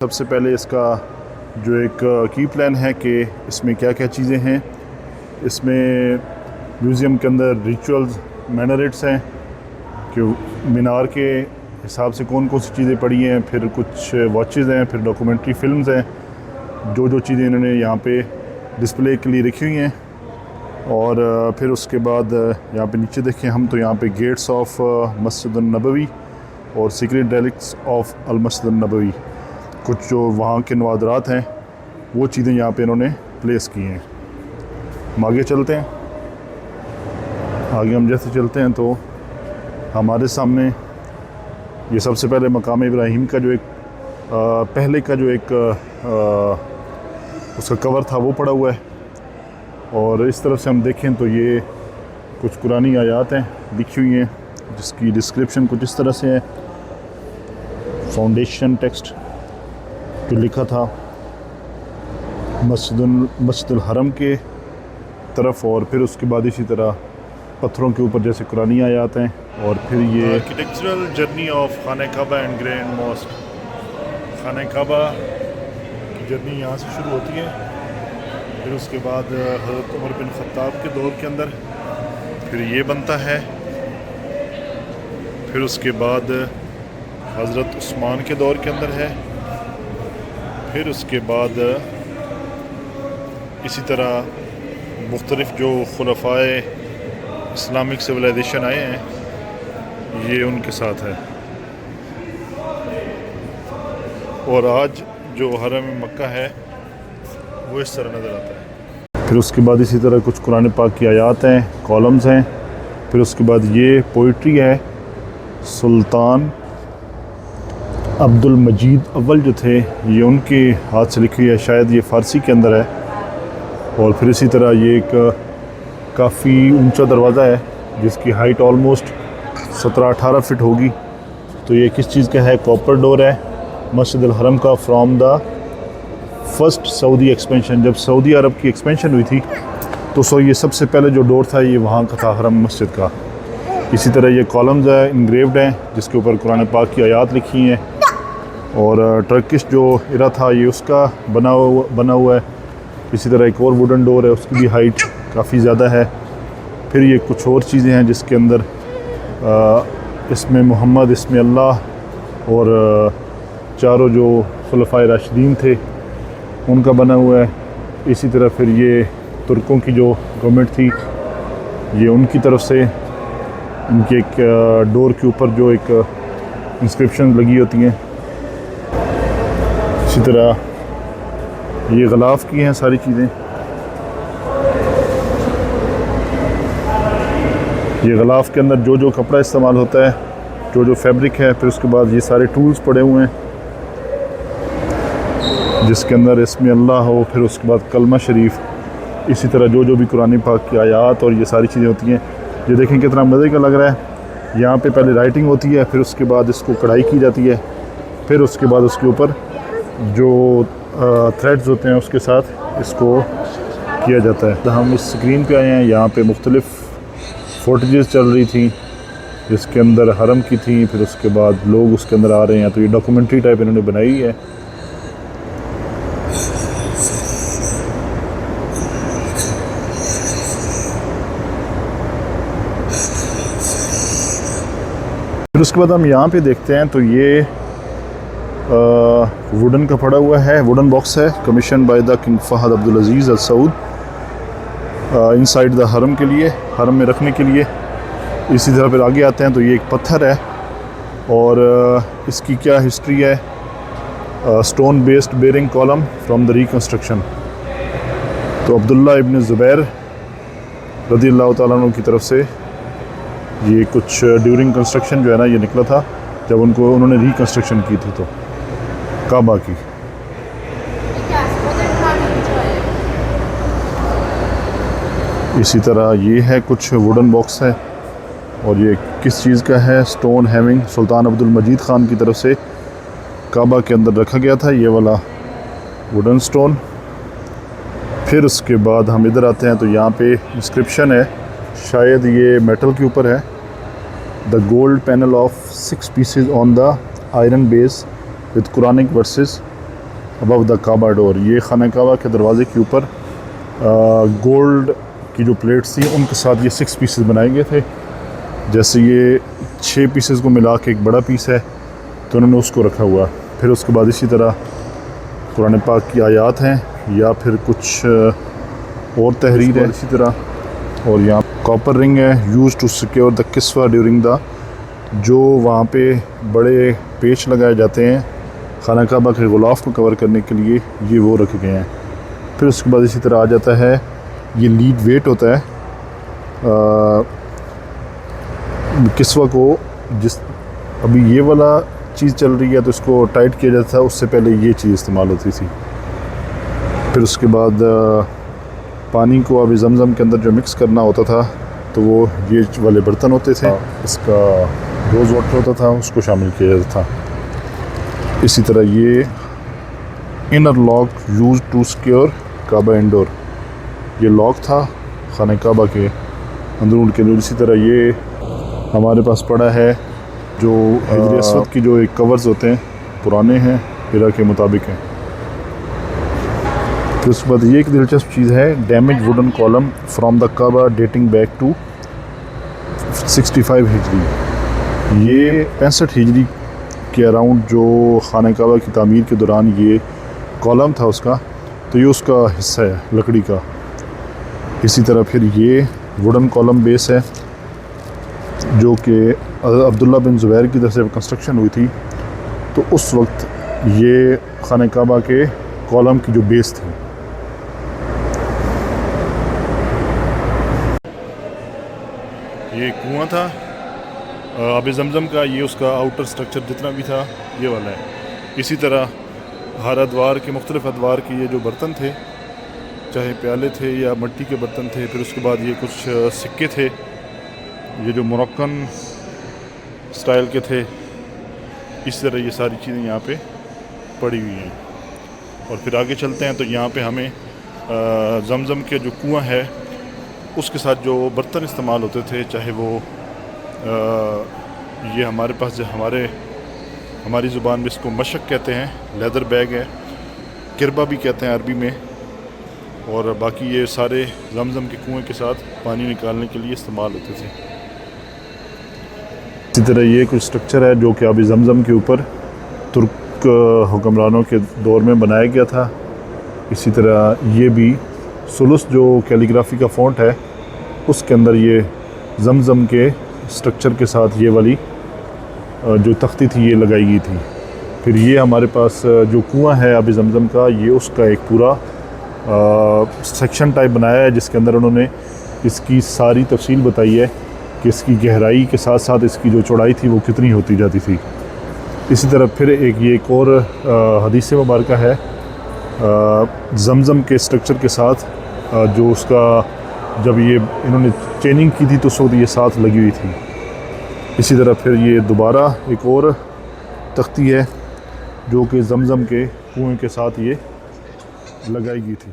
सबसे पहले इसका जो एक की प्लान है कि इसमें क्या क्या चीज़ें हैं। इसमें म्यूज़ियम के अंदर रिचुअल्स मैनरेट्स हैं कि मीनार के हिसाब से कौन कौन सी चीज़ें पड़ी हैं, फिर कुछ वॉचेज़ हैं, फिर डॉक्यूमेंट्री फिल्म्स हैं, जो चीज़ें इन्होंने यहाँ पे डिस्प्ले के लिए रखी हुई हैं। और फिर उसके बाद यहाँ पे नीचे देखें हम तो यहाँ पे गेट्स ऑफ मस्जिद नबवी और सीक्रेट रेलिक्स ऑफ अल मस्जिद नबवी, कुछ जो वहाँ के नवादरात हैं वो चीज़ें यहाँ पे इन्होंने प्लेस की हैं। हम आगे चलते हैं। आगे हम जैसे चलते हैं तो हमारे सामने ये सबसे पहले मकाम इब्राहीम का जो एक पहले का जो एक उसका कवर था वो पड़ा हुआ है। और इस तरफ से हम देखें तो ये कुछ कुरानी आयात हैं लिखी हुई हैं जिसकी डिस्क्रिप्शन कुछ इस तरह से है। फाउंडेशन टेक्स्ट जो लिखा था मस्जिदुल हरम के तरफ, और फिर उसके बाद इसी तरह पत्थरों के ऊपर जैसे कुरानी आयात हैं। और फिर ये आर्किटेक्चरल जर्नी ऑफ खाना काबा एंड ग्रैंड मॉस्क। खाना काबा की जर्नी यहाँ से शुरू होती है, फिर उसके बाद हज़रत उमर बिन ख़त्ताब के दौर के अंदर फिर ये बनता है, फिर उसके बाद हज़रत उस्मान के दौर के अंदर है, फिर उसके बाद इसी तरह मुख्तलिफ़ जो खुलफ़ाए इस्लामिक सिविलाइजेशन आए हैं ये उनके साथ है। और आज जो हरम मक्का है वो इस तरह नज़र आता है। फिर उसके बाद इसी तरह कुछ कुरान पाक की आयात हैं, कॉलम्स हैं। फिर उसके बाद ये पोइट्री है, सुल्तान अब्दुल मजीद अव्वल जो थे ये उनके हाथ से लिखी है, शायद ये फ़ारसी के अंदर है। और फिर इसी तरह ये एक काफ़ी ऊंचा दरवाज़ा है जिसकी हाइट ऑलमोस्ट 17-18 फीट होगी। तो ये किस चीज़ का है? कॉपर डोर है मस्जिद अल हरम का, from the first Saudi expansion. जब सऊदी अरब की एक्सपेंशन हुई थी तो ये सबसे पहले जो डोर था ये वहाँ का था, हरम मस्जिद का। इसी तरह ये कॉलम्स है, इनग्रेव्ड हैं, जिसके ऊपर कुरान पाक की आयात लिखी हैं। और टर्किश जो इरा था ये उसका बना हुआ है। इसी तरह एक और वुडन डोर है, उसकी भी हाइट काफ़ी ज़्यादा है। फिर ये कुछ और चीज़ें हैं जिसके अंदर इसमें मोहम्मद, इसमें अल्लाह और चारों जो खुलफाए राशिदीन थे उनका बना हुआ है। इसी तरह फिर ये तुर्कों की जो गवर्नमेंट थी ये उनकी तरफ से इनके एक डोर के ऊपर जो एक इंस्क्रिप्शन लगी होती हैं। इसी तरह ये गलाफ की हैं सारी चीज़ें। ये गलाफ के अंदर जो कपड़ा इस्तेमाल होता है, जो फैब्रिक है। फिर उसके बाद ये सारे टूल्स पड़े हुए हैं जिसके अंदर इसमें अल्लाह हो, फिर उसके बाद कलमा शरीफ, इसी तरह जो भी कुरान पाक की आयात और ये सारी चीज़ें होती हैं। ये देखें कितना मज़े का लग रहा है। यहाँ पे पहले राइटिंग होती है, फिर उसके बाद इसको कढ़ाई की जाती है, फिर उसके बाद उसके ऊपर जो थ्रेड्स होते हैं उसके साथ इसको किया जाता है। तो हम इस स्क्रीन पे आए हैं, यहाँ पे मुख्तलिफ़ फुटेजेस चल रही थी जिसके अंदर हरम की थी, फिर उसके बाद लोग उसके अंदर आ रहे हैं। तो ये डॉक्यूमेंट्री टाइप इन्होंने बनाई है। फिर उसके बाद हम यहाँ पे देखते हैं तो ये वुडन का पड़ा हुआ है, वुडन बॉक्स है, commission by the king Fahd Abdul Aziz Al Saud inside the Haram के लिए, हरम में रखने के लिए। इसी तरह फिर आगे आते हैं तो ये एक पत्थर है और इसकी क्या हिस्ट्री है। Stone based bearing column from the reconstruction. तो अब्दुल्ला इब्न ज़ुबैर रज़ियल्लाहु तआला अन्हु की तरफ से ये कुछ ड्यूरिंग कंस्ट्रक्शन जो है ना ये निकला था जब उन्होंने रिकन्स्ट्रक्शन की थी तो काबा की। इसी तरह ये है कुछ वुडन बॉक्स है और ये किस चीज़ का है? स्टोन हैविंग सुल्तान अब्दुल मजीद ख़ान की तरफ से काबा के अंदर रखा गया था ये वाला वुडन स्टोन। फिर उसके बाद हम इधर आते हैं तो यहाँ पे इंस्क्रिप्शन है, शायद ये मेटल के ऊपर है। The gold panel of 6 pieces on the iron base with Quranic verses above the Kaaba door. ये खाना काबा के दरवाज़े के ऊपर गोल्ड की जो प्लेट्स थी उनके साथ ये 6 पीसेस बनाए गए थे। जैसे ये 6 पीसेस को मिला के एक बड़ा पीस है तो उन्होंने उसको रखा हुआ। फिर उसके बाद इसी तरह कुरान पाक की आयात हैं या फिर कुछ और तहरीर है इसी तरह। और यहाँ कॉपर रिंग है use to secure the kiswa during the, जो वहाँ पे बड़े पेच लगाए जाते हैं खाना काबा के गुलाफ को कवर करने के लिए, ये वो रखे गए हैं। फिर उसके बाद इसी तरह आ जाता है ये लीड वेट होता है किस्वा को, जिस अभी ये वाला चीज़ चल रही है तो इसको टाइट किया जाता था, उससे पहले ये चीज़ इस्तेमाल होती थी। फिर उसके बाद पानी को अभी जमज़म के अंदर जो मिक्स करना होता था तो वो ये वाले बर्तन होते थे, इसका रोज़ वाटर होता था, उसको शामिल किया जाता था। इसी तरह ये inner lock use to secure Kaaba indoor, ये लॉक था खाना काबा के अंदरून के लिए। इसी तरह ये हमारे पास पड़ा है जो हिजर असवद की जो एक कवर्स होते हैं, पुराने हैं, हिरा के मुताबिक हैं। फिर उसके बाद ये एक दिलचस्प चीज़ है, damage wooden column from the Kaaba dating back to 65 Hijri. ये 65 हिजरी के अराउंड जो खाना काबा की तामीर के दौरान ये कॉलम था उसका, तो ये उसका हिस्सा है लकड़ी का। इसी तरह फिर ये वुडन कॉलम बेस है जो कि अब्दुल्ला बिन ज़ुबैर की तरफ से कंस्ट्रक्शन हुई थी, तो उस वक्त ये खाना काबा के कॉलम की जो बेस थी। ये कुआं था आब ज़मज़म का, ये उसका आउटर स्ट्रक्चर जितना भी था ये वाला है। इसी तरह हर अदवार के मुख्तलिफ़ अदवार के ये जो बर्तन थे, चाहे प्याले थे या मिट्टी के बर्तन थे। फिर उसके बाद ये कुछ सिक्के थे, ये जो मोरक्कन स्टाइल के थे। इस तरह ये सारी चीज़ें यहाँ पे पड़ी हुई हैं। और फिर आगे चलते हैं तो यहाँ पे हमें ज़मज़म के जो कुआं है उसके साथ जो बर्तन इस्तेमाल होते थे, चाहे वो ये हमारे पास जो हमारी ज़ुबान में इसको मशक कहते हैं, लेदर बैग है, किरबा भी कहते हैं अरबी में। और बाकी ये सारे ज़मज़म के कुएं के साथ पानी निकालने के लिए इस्तेमाल होते थे। इसी तरह ये कुछ स्ट्रक्चर है जो कि अभी ज़मज़म के ऊपर तुर्क हुक्मरानों के दौर में बनाया गया था। इसी तरह ये भी सुलुस जो कैलीग्राफी का फ़ॉन्ट है उसके अंदर ये ज़मज़म के स्ट्रक्चर के साथ ये वाली जो तख्ती थी ये लगाई गई थी। फिर ये हमारे पास जो कुआं है अभी ज़मज़म का, ये उसका एक पूरा सेक्शन टाइप बनाया है जिसके अंदर उन्होंने इसकी सारी तफसील बताई है कि इसकी गहराई के साथ साथ इसकी जो चौड़ाई थी वो कितनी होती जाती थी। इसी तरह फिर एक और हदीस मुबारक है ज़मज़म के स्ट्रक्चर के साथ जो उसका जब ये इन्होंने चेनिंग की थी तो उस वक्त ये साथ लगी हुई थी। इसी तरह फिर ये दोबारा एक और तख्ती है जो कि ज़मज़म के कुएं के साथ ये लगाई गई थी।